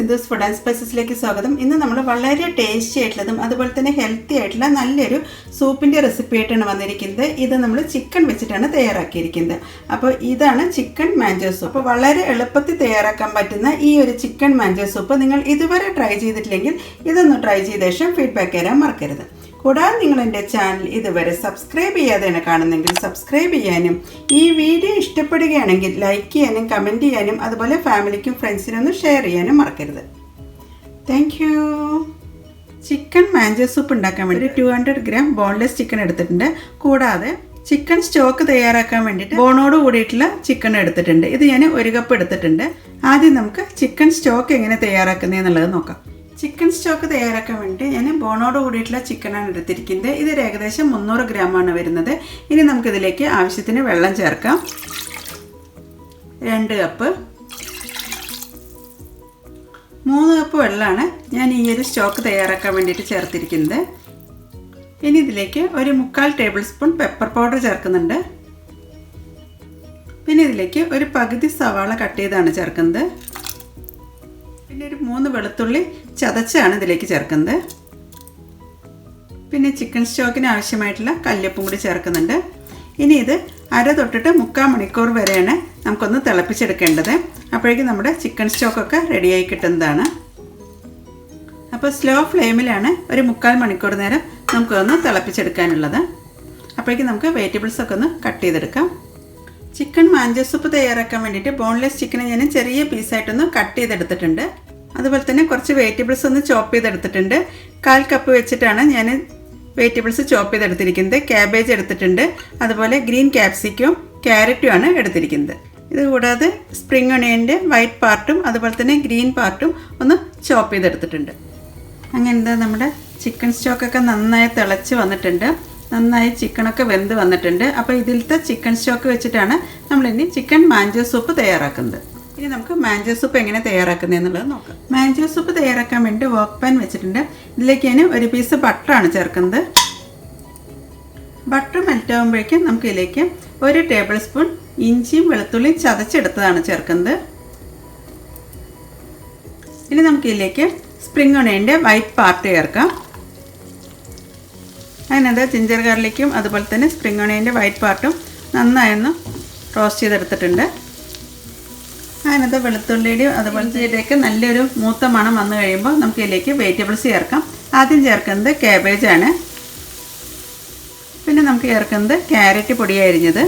Sindhu's food and സ്പൈസസിലേക്ക് സ്വാഗതം. ഇന്ന് നമ്മൾ വളരെ ടേസ്റ്റി ആയിട്ടുള്ളതും അതുപോലെ തന്നെ ഹെൽത്തി ആയിട്ടുള്ള നല്ലൊരു സൂപ്പിൻ്റെ റെസിപ്പി ആയിട്ടാണ് വന്നിരിക്കുന്നത്. ഇത് നമ്മൾ ചിക്കൻ വെച്ചിട്ടാണ് തയ്യാറാക്കിയിരിക്കുന്നത്. അപ്പോൾ ഇതാണ് ചിക്കൻ മാഞ്ചോ സൂപ്പ്. അപ്പോൾ വളരെ എളുപ്പത്തിൽ തയ്യാറാക്കാൻ പറ്റുന്ന ഈ ഒരു ചിക്കൻ മാഞ്ചോ സൂപ്പ് നിങ്ങൾ ഇതുവരെ ട്രൈ ചെയ്തിട്ടില്ലെങ്കിൽ ഇതൊന്ന് ട്രൈ ചെയ്ത ശേഷം ഫീഡ്ബാക്ക് തരാൻ മറക്കരുത്. കൂടാതെ നിങ്ങൾ എൻ്റെ ചാനൽ ഇതുവരെ സബ്സ്ക്രൈബ് ചെയ്യാതെയാണ് കാണുന്നെങ്കിൽ സബ്സ്ക്രൈബ് ചെയ്യാനും ഈ വീഡിയോ ഇഷ്ടപ്പെടുകയാണെങ്കിൽ ലൈക്ക് ചെയ്യാനും കമൻറ്റ് ചെയ്യാനും അതുപോലെ ഫാമിലിക്കും ഫ്രണ്ട്സിനും ഒന്ന് ഷെയർ ചെയ്യാനും മറക്കരുത്. Thank you. Chicken manchow soup ഉണ്ടാക്കാൻ വേണ്ടി 200 ഗ്രാം ബോൺലെസ് ചിക്കൻ എടുത്തിട്ടുണ്ട്. കൂടാതെ ചിക്കൻ സ്റ്റോക്ക് തയ്യാറാക്കാൻ വേണ്ടിയിട്ട് ബോണോട് കൂടിയിട്ടുള്ള ചിക്കൻ എടുത്തിട്ടുണ്ട്. ഇത് ഞാൻ 1 കപ്പ് എടുത്തിട്ടുണ്ട്. ആദ്യം നമുക്ക് ചിക്കൻ സ്റ്റോക്ക് എങ്ങനെ തയ്യാറാക്കുന്നതെന്നുള്ളത് നോക്കാം. ചിക്കൻ സ്റ്റോക്ക് തയ്യാറാക്കാൻ വേണ്ടി ഞാൻ ബോണോട് കൂടിയിട്ടുള്ള ചിക്കനാണ് എടുത്തിരിക്കുന്നത്. ഇത് ഏകദേശം 300 ഗ്രാമാണ് വരുന്നത്. ഇനി നമുക്കിതിലേക്ക് ആവശ്യത്തിന് വെള്ളം ചേർക്കാം. 2 കപ്പ് 3 കപ്പ് വെള്ളമാണ് ഞാൻ ഈ ഒരു സ്റ്റോക്ക് തയ്യാറാക്കാൻ വേണ്ടിയിട്ട് ചേർത്തിരിക്കുന്നത്. ഇനി ഇതിലേക്ക് ഒരു 3/4 ടേബിൾ സ്പൂൺ പെപ്പർ പൗഡർ ചേർക്കുന്നുണ്ട്. പിന്നെ ഇതിലേക്ക് ഒരു പകുതി സവാള കട്ട് ചെയ്താണ് ചേർക്കുന്നത്. പിന്നെ ഒരു 3 വെളുത്തുള്ളി ചതച്ചാണ് ഇതിലേക്ക് ചേർക്കുന്നത്. പിന്നെ ചിക്കൻ സ്റ്റോക്കിന് ആവശ്യമായിട്ടുള്ള കല്ലുപ്പും കൂടി ചേർക്കുന്നുണ്ട്. ഇനി ഇത് 1/2 തൊട്ടിട്ട് 3/4 മണിക്കൂർ വരെയാണ് നമുക്കൊന്ന് തിളപ്പിച്ചെടുക്കേണ്ടത്. അപ്പോഴേക്കും നമ്മുടെ ചിക്കൻ സ്റ്റോക്കൊക്കെ റെഡിയായി കിട്ടുന്നതാണ്. അപ്പോൾ സ്ലോ ഫ്ലെയിമിലാണ് ഒരു 3/4 മണിക്കൂർ നേരം നമുക്കൊന്ന് തിളപ്പിച്ചെടുക്കാനുള്ളത്. അപ്പോഴേക്കും നമുക്ക് വെജിറ്റബിൾസൊക്കെ ഒന്ന് കട്ട് ചെയ്തെടുക്കാം. ചിക്കൻ മാഞ്ചോ സൂപ്പ് തയ്യാറാക്കാൻ വേണ്ടിയിട്ട് ബോൺലെസ് ചിക്കനെ ഞാൻ ചെറിയ പീസായിട്ടൊന്ന് കട്ട് ചെയ്തെടുത്തിട്ടുണ്ട്. അതുപോലെ തന്നെ കുറച്ച് വെജിറ്റബിൾസ് ഒന്ന് ചോപ്പ് ചെയ്തെടുത്തിട്ടുണ്ട്. 1/4 കപ്പ് വെച്ചിട്ടാണ് ഞാൻ വെജിറ്റബിൾസ് ചോപ്പ് ചെയ്തെടുത്തിരിക്കുന്നത്. ക്യാബേജ് എടുത്തിട്ടുണ്ട്, അതുപോലെ ഗ്രീൻ ക്യാപ്സിക്കും ക്യാരറ്റുമാണ് എടുത്തിരിക്കുന്നത്. ഇത് കൂടാതെ സ്പ്രിംഗ് ഒണിയൻ്റെ വൈറ്റ് പാർട്ടും അതുപോലെ തന്നെ ഗ്രീൻ പാർട്ടും ഒന്ന് ചോപ്പ് ചെയ്തെടുത്തിട്ടുണ്ട്. അങ്ങനെ നമ്മുടെ ചിക്കൻ സ്റ്റോക്കൊക്കെ നന്നായി തിളച്ച് വന്നിട്ടുണ്ട്. നന്നായി ചിക്കനൊക്കെ വെന്ത് വന്നിട്ടുണ്ട്. അപ്പോൾ ഇതിലത്തെ ചിക്കൻ സ്റ്റോക്ക് വെച്ചിട്ടാണ് നമ്മളിനി ചിക്കൻ മാഞ്ചോ സൂപ്പ് തയ്യാറാക്കുന്നത്. ഇനി നമുക്ക് മാഞ്ചോ സൂപ്പ് എങ്ങനെ തയ്യാറാക്കുന്നത് എന്നുള്ളത് നോക്കാം. മാഞ്ചോ സൂപ്പ് തയ്യാറാക്കാൻ വേണ്ടി വർക്ക് പാൻ വെച്ചിട്ടുണ്ട്. ഇതിലേക്ക് ഞാൻ ഒരു പീസ് ബട്ടറാണ് ചേർക്കുന്നത്. ബട്ടർ മെൽറ്റ് ആകുമ്പോഴേക്കും നമുക്ക് ഇതിലേക്ക് 1 ടേബിൾ സ്പൂൺ ഇഞ്ചിയും വെളുത്തുള്ളിയും ചതച്ചെടുത്തതാണ് ചേർക്കുന്നത്. ഇനി നമുക്ക് ഇതിലേക്ക് സ്പ്രിംഗ് ഒണിയൻ്റെ വൈറ്റ് പാർട്ട് ചേർക്കാം. അതിനകത്ത് ജിഞ്ചർ ഗാർലിക്കും അതുപോലെ തന്നെ സ്പ്രിംഗ് ഒണിയൻ്റെ വൈറ്റ് പാർട്ടും നന്നായൊന്ന് റോസ്റ്റ് ചെയ്തെടുത്തിട്ടുണ്ട്. അതിനകത്ത് വെളുത്തുള്ളിയുടെയും അതുപോലെ ഇതിലേക്ക് നല്ലൊരു മൂത്ത മണം വന്നു കഴിയുമ്പോൾ നമുക്ക് ഇതിലേക്ക് വെജിറ്റബിൾസ് ചേർക്കാം. ആദ്യം ചേർക്കുന്നത് ക്യാബേജാണ്. പിന്നെ നമുക്ക് ചേർക്കുന്നത് ക്യാരറ്റ് പൊടിയായി അരിഞ്ഞത്.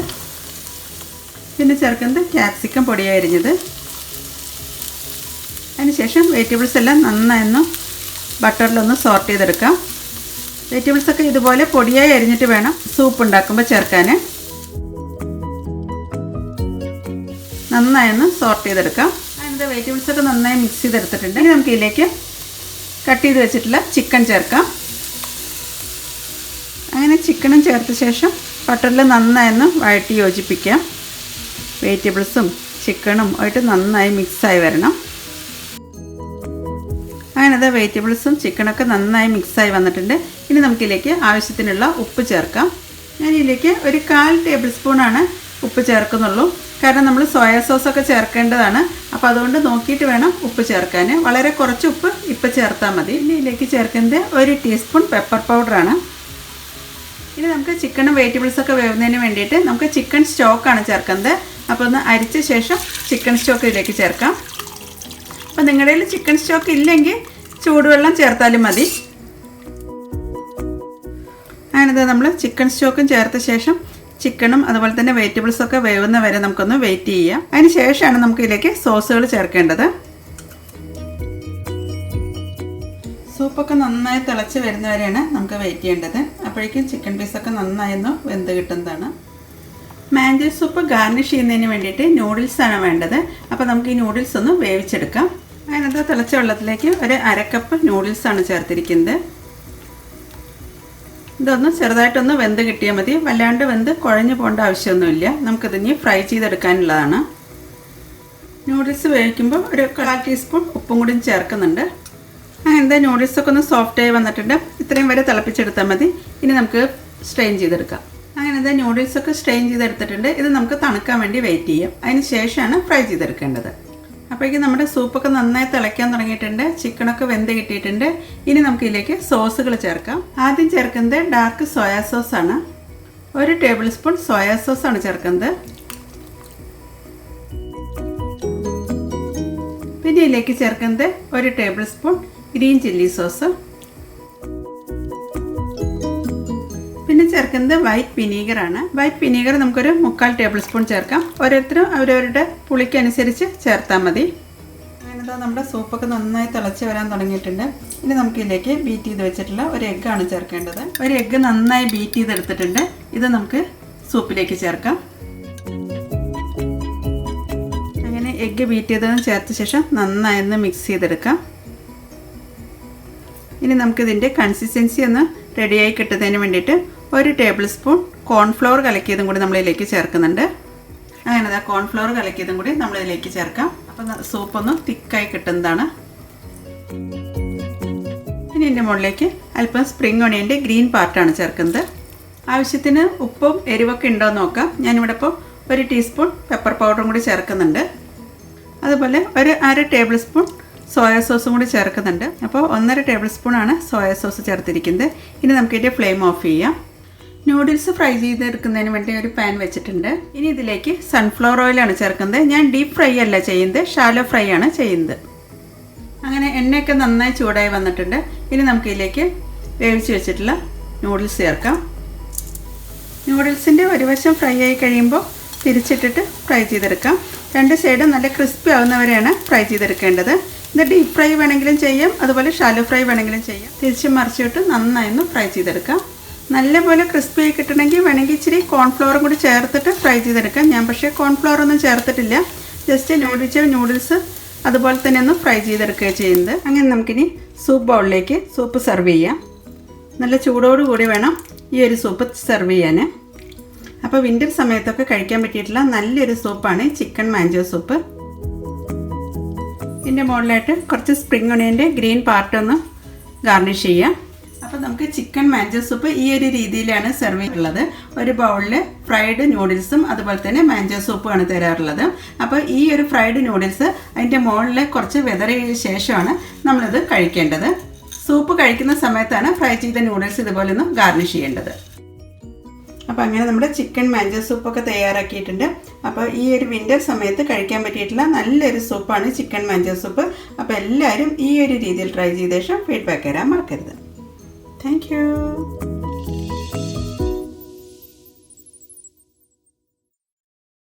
പിന്നെ ചേർക്കുന്നത് ക്യാപ്സിക്കം പൊടിയായി അരിഞ്ഞത്. അതിനുശേഷം വെജിറ്റബിൾസ് എല്ലാം നന്നായൊന്ന് ബട്ടറിലൊന്ന് സോർട്ട് ചെയ്തെടുക്കാം. വെജിറ്റബിൾസൊക്കെ ഇതുപോലെ പൊടിയായി അരിഞ്ഞിട്ട് വേണം സൂപ്പ് ഉണ്ടാക്കുമ്പോൾ ചേർക്കാൻ. നന്നായൊന്ന് സോർട്ട് ചെയ്തെടുക്കാം. അതിൻ്റെ വെജിറ്റബിൾസൊക്കെ നന്നായി മിക്സ് ചെയ്തെടുത്തിട്ടുണ്ട്. ഇനി നമുക്ക് ഇതിലേക്ക് കട്ട് ചെയ്ത് വെച്ചിട്ടുള്ള ചിക്കൻ ചേർക്കാം. അങ്ങനെ ചിക്കനും ചേർത്ത ശേഷം ബട്ടറിൽ നന്നായൊന്ന് വഴറ്റി യോജിപ്പിക്കാം. വെജിറ്റബിൾസും ചിക്കനും ആയിട്ട് നന്നായി മിക്സായി വരണം. അങ്ങനെ വെജിറ്റബിൾസും ചിക്കനൊക്കെ നന്നായി മിക്സായി വന്നിട്ടുണ്ട്. ഇനി നമുക്കിതിലേക്ക് ആവശ്യത്തിനുള്ള ഉപ്പ് ചേർക്കാം. ഞാൻ ഇതിലേക്ക് ഒരു 1/4 ടേബിൾ സ്പൂണാണ് ഉപ്പ് ചേർക്കുന്നുള്ളൂ. കാരണം നമ്മൾ സോയാ സോസൊക്കെ ചേർക്കേണ്ടതാണ്. അപ്പോൾ അതുകൊണ്ട് നോക്കിയിട്ട് വേണം ഉപ്പ് ചേർക്കാൻ. വളരെ കുറച്ച് ഉപ്പ് ഇപ്പോൾ ചേർത്താൽ മതി. ഇനി ഇതിലേക്ക് ചേർക്കുന്നത് 1 ടീസ്പൂൺ പെപ്പർ പൗഡറാണ്. ഇനി നമുക്ക് ചിക്കനും വെജിറ്റബിൾസൊക്കെ വേവുന്നതിന് വേണ്ടിയിട്ട് നമുക്ക് ചിക്കൻ സ്റ്റോക്കാണ് ചേർക്കുന്നത്. അപ്പോൾ ഒന്ന് അരിച്ച ശേഷം ചിക്കൻ സ്റ്റോക്ക് ഇതിലേക്ക് ചേർക്കാം. അപ്പോൾ നിങ്ങളുടെ കയ്യിൽ ചിക്കൻ സ്റ്റോക്ക് ഇല്ലെങ്കിൽ ചൂടുവെള്ളം ചേർത്താലും മതി. അങ്ങനെ നമ്മൾ ചിക്കൻ സ്റ്റോക്കും ചേർത്ത ശേഷം ചിക്കനും അതുപോലെ തന്നെ വെജിറ്റബിൾസൊക്കെ വേവുന്ന വരെ നമുക്കൊന്ന് വെയിറ്റ് ചെയ്യാം. അതിന് ശേഷമാണ് നമുക്ക് ഇതിലേക്ക് സോസുകൾ ചേർക്കേണ്ടത്. സൂപ്പൊക്കെ നന്നായി തിളച്ച് വരുന്നവരെയാണ് നമുക്ക് വെയിറ്റ് ചെയ്യേണ്ടത്. അപ്പോഴേക്കും ചിക്കൻ പീസൊക്കെ നന്നായൊന്ന് വെന്ത് കിട്ടുന്നതാണ്. മാഞ്ചോ സൂപ്പ് ഗാർണിഷ് ചെയ്യുന്നതിന് വേണ്ടിയിട്ട് നൂഡിൽസാണ് വേണ്ടത്. അപ്പോൾ നമുക്ക് ഈ നൂഡിൽസ് ഒന്ന് വേവിച്ചെടുക്കാം. അതിനകത്ത് തിളച്ച വെള്ളത്തിലേക്ക് ഒരു 1/2 കപ്പ് നൂഡിൽസാണ് ചേർത്തിരിക്കുന്നത്. ഇതൊന്ന് ചെറുതായിട്ടൊന്ന് വെന്ത് കിട്ടിയാൽ മതി. വല്ലാണ്ട് വെന്ത് കുഴഞ്ഞു പോകേണ്ട ആവശ്യമൊന്നുമില്ല. നമുക്കിതിനി ഫ്രൈ ചെയ്തെടുക്കാനുള്ളതാണ്. നൂഡിൽസ് വേവിക്കുമ്പോൾ ഒരു 1/4 ടീസ്പൂൺ ഉപ്പും കൂടി ചേർക്കുന്നുണ്ട്. അങ്ങനെ നൂഡിൽസൊക്കെ ഒന്ന് സോഫ്റ്റായി വന്നിട്ടുണ്ട്. ഇത്രയും വരെ തിളപ്പിച്ചെടുത്താൽ മതി. ഇനി നമുക്ക് സ്ട്രെയിൻ ചെയ്തെടുക്കാം. അങ്ങനെ നൂഡിൽസൊക്കെ സ്ട്രെയിൻ ചെയ്തെടുത്തിട്ടുണ്ട്. ഇത് നമുക്ക് തണുക്കാൻ വേണ്ടി വെയിറ്റ് ചെയ്യാം. അതിന് ശേഷമാണ് ഫ്രൈ ചെയ്തെടുക്കേണ്ടത്. അപ്പോഴേക്കും നമ്മുടെ സൂപ്പൊക്കെ നന്നായി തിളയ്ക്കാൻ തുടങ്ങിയിട്ടുണ്ട്. ചിക്കനൊക്കെ വെന്ത് കിട്ടിയിട്ടുണ്ട്. ഇനി നമുക്ക് ഇതിലേക്ക് സോസുകൾ ചേർക്കാം. ആദ്യം ചേർക്കുന്നത് ഡാർക്ക് സോയാ സോസാണ്. 1 ടേബിൾ സ്പൂൺ സോയാ സോസാണ് ചേർക്കുന്നത്. പിന്നെ ഇതിലേക്ക് ചേർക്കുന്നത് 1 table spoon green chilli sauce. പിന്നെ ചേർക്കുന്നത് വൈറ്റ് വിനീഗറാണ്. വൈറ്റ് വിനീഗർ നമുക്കൊരു 3/4 ടേബിൾ സ്പൂൺ ചേർക്കാം. ഓരോരുത്തരും അവരവരുടെ പുളിക്കനുസരിച്ച് ചേർത്താൽ മതി. അങ്ങനെ നമ്മുടെ സൂപ്പൊക്കെ നന്നായി തിളച്ച് വരാൻ തുടങ്ങിയിട്ടുണ്ട്. ഇനി നമുക്കിതിലേക്ക് ബീറ്റ് ചെയ്ത് വെച്ചിട്ടുള്ള ഒരു എഗ്ഗാണ് ചേർക്കേണ്ടത്. ഒരു എഗ്ഗ് നന്നായി ബീറ്റ് ചെയ്തെടുത്തിട്ടുണ്ട്. ഇത് നമുക്ക് സൂപ്പിലേക്ക് ചേർക്കാം. അങ്ങനെ എഗ്ഗ് ബീറ്റ് ചെയ്തതും ചേർത്ത ശേഷം നന്നായി ഒന്ന് മിക്സ് ചെയ്തെടുക്കാം. ഇനി നമുക്കിതിൻ്റെ കൺസിസ്റ്റൻസി ഒന്ന് റെഡിയായി കിട്ടുന്നതിന് വേണ്ടിയിട്ട് 1 ടേബിൾ സ്പൂൺ കോൺഫ്ലവർ കലക്കിയതും കൂടി നമ്മളിതിലേക്ക് ചേർക്കുന്നുണ്ട്. അങ്ങനെ കോൺഫ്ലവർ കലക്കിയതും കൂടി നമ്മളിതിലേക്ക് ചേർക്കാം. അപ്പം സൂപ്പൊന്ന് തിക്കായി കിട്ടുന്നതാണ്. ഇനി ഇതിൻ്റെ മുകളിലേക്ക് അല്പം സ്പ്രിംഗ് ഒണിയൻ്റെ ഗ്രീൻ പാർട്ടാണ് ചേർക്കുന്നത്. ആവശ്യത്തിന് ഉപ്പും എരിവൊക്കെ ഉണ്ടോ എന്ന് നോക്കാം. ഞാനിവിടെ ഇപ്പോൾ 1 ടീസ്പൂൺ പെപ്പർ പൗഡറും കൂടി ചേർക്കുന്നുണ്ട്. അതുപോലെ 1/2 ടേബിൾ സ്പൂൺ സോയാ സോസും കൂടി ചേർക്കുന്നുണ്ട്. അപ്പോൾ 1.5 ടേബിൾ സ്പൂണാണ് സോയാ സോസ് ചേർത്തിരിക്കുന്നത്. ഇനി നമുക്കിതിൻ്റെ ഫ്ലെയിം ഓഫ് ചെയ്യാം. നൂഡിൽസ് ഫ്രൈ ചെയ്തെടുക്കുന്നതിന് വേണ്ടി ഒരു പാൻ വെച്ചിട്ടുണ്ട്. ഇനി ഇതിലേക്ക് സൺഫ്ലവർ ഓയിലാണ് ചേർക്കുന്നത്. ഞാൻ ഡീപ്പ് ഫ്രൈ അല്ല ചെയ്യുന്നത്, ഷാലോ ഫ്രൈ ആണ് ചെയ്യുന്നത്. അങ്ങനെ എണ്ണയൊക്കെ നന്നായി ചൂടായി വന്നിട്ടുണ്ട്. ഇനി നമുക്കിതിലേക്ക് വേവിച്ച് വെച്ചിട്ടുള്ള നൂഡിൽസ് ചേർക്കാം. നൂഡിൽസിൻ്റെ ഒരു വശം ഫ്രൈ ആയി കഴിയുമ്പോൾ തിരിച്ചിട്ടിട്ട് ഫ്രൈ ചെയ്തെടുക്കാം. 2 സൈഡും നല്ല ക്രിസ്പി ആവുന്നവരെയാണ് ഫ്രൈ ചെയ്തെടുക്കേണ്ടത്. ഇത് ഡീപ്പ് ഫ്രൈ വേണമെങ്കിലും ചെയ്യാം, അതുപോലെ ഷാലോ ഫ്രൈ വേണമെങ്കിലും ചെയ്യാം. തിരിച്ച് മറിച്ചിട്ട് നന്നായി ഒന്ന് ഫ്രൈ ചെയ്തെടുക്കാം. നല്ലപോലെ ക്രിസ്പി ആയി കിട്ടണമെങ്കിൽ വേണമെങ്കിൽ ഇച്ചിരി കോൺഫ്ലവറും കൂടി ചേർത്തിട്ട് ഫ്രൈ ചെയ്തെടുക്കാം. ഞാൻ പക്ഷേ കോൺഫ്ലവർ ഒന്നും ചേർത്തിട്ടില്ല. ജസ്റ്റ് നൂഡിൽസ് അതുപോലെ തന്നെ ഒന്ന് ഫ്രൈ ചെയ്തെടുക്കുക ചെയ്യുന്നത്. അങ്ങനെ നമുക്കിനി സൂപ്പ് ബൗളിലേക്ക് സൂപ്പ് സെർവ് ചെയ്യാം. നല്ല ചൂടോടുകൂടി വേണം ഈ ഒരു സൂപ്പ് സെർവ് ചെയ്യാൻ. അപ്പോൾ വിൻ്റർ സമയത്തൊക്കെ കഴിക്കാൻ പറ്റിയിട്ടുള്ള നല്ലൊരു സൂപ്പാണ് ചിക്കൻ മാഞ്ചോ സൂപ്പ്. ഇതിൻ്റെ മുകളിലായിട്ട് കുറച്ച് സ്പ്രിംഗ് ഒണിയൻ്റെ ഗ്രീൻ പാർട്ടൊന്ന് ഗാർണിഷ് ചെയ്യാം. അപ്പോൾ നമുക്ക് ചിക്കൻ മാഞ്ചോ സൂപ്പ് ഈ ഒരു രീതിയിലാണ് സെർവ് ചെയ്തിട്ടുള്ളത്. ഒരു ബൗളിൽ ഫ്രൈഡ് നൂഡിൽസും അതുപോലെ തന്നെ മാഞ്ചോ സൂപ്പുമാണ് തരാറുള്ളത്. അപ്പോൾ ഈ ഒരു ഫ്രൈഡ് നൂഡിൽസ് അതിൻ്റെ മുകളിൽ കുറച്ച് വെതറിയ ശേഷമാണ് നമ്മളിത് കഴിക്കേണ്ടത്. സൂപ്പ് കഴിക്കുന്ന സമയത്താണ് ഫ്രൈ ചെയ്ത നൂഡിൽസ് ഇതുപോലെ ഒന്ന് ഗാർണിഷ് ചെയ്യേണ്ടത്. അപ്പോൾ അങ്ങനെ നമ്മുടെ ചിക്കൻ മാഞ്ചോ സൂപ്പൊക്കെ തയ്യാറാക്കിയിട്ടുണ്ട്. അപ്പോൾ ഈ ഒരു വിൻ്റർ സമയത്ത് കഴിക്കാൻ പറ്റിയിട്ടുള്ള നല്ലൊരു സൂപ്പാണ് ചിക്കൻ മാഞ്ചോ സൂപ്പ്. അപ്പോൾ എല്ലാവരും ഈ ഒരു രീതിയിൽ ട്രൈ ചെയ്ത ശേഷം ഫീഡ്ബാക്ക് തരാൻ മറക്കരുത്. Thank you.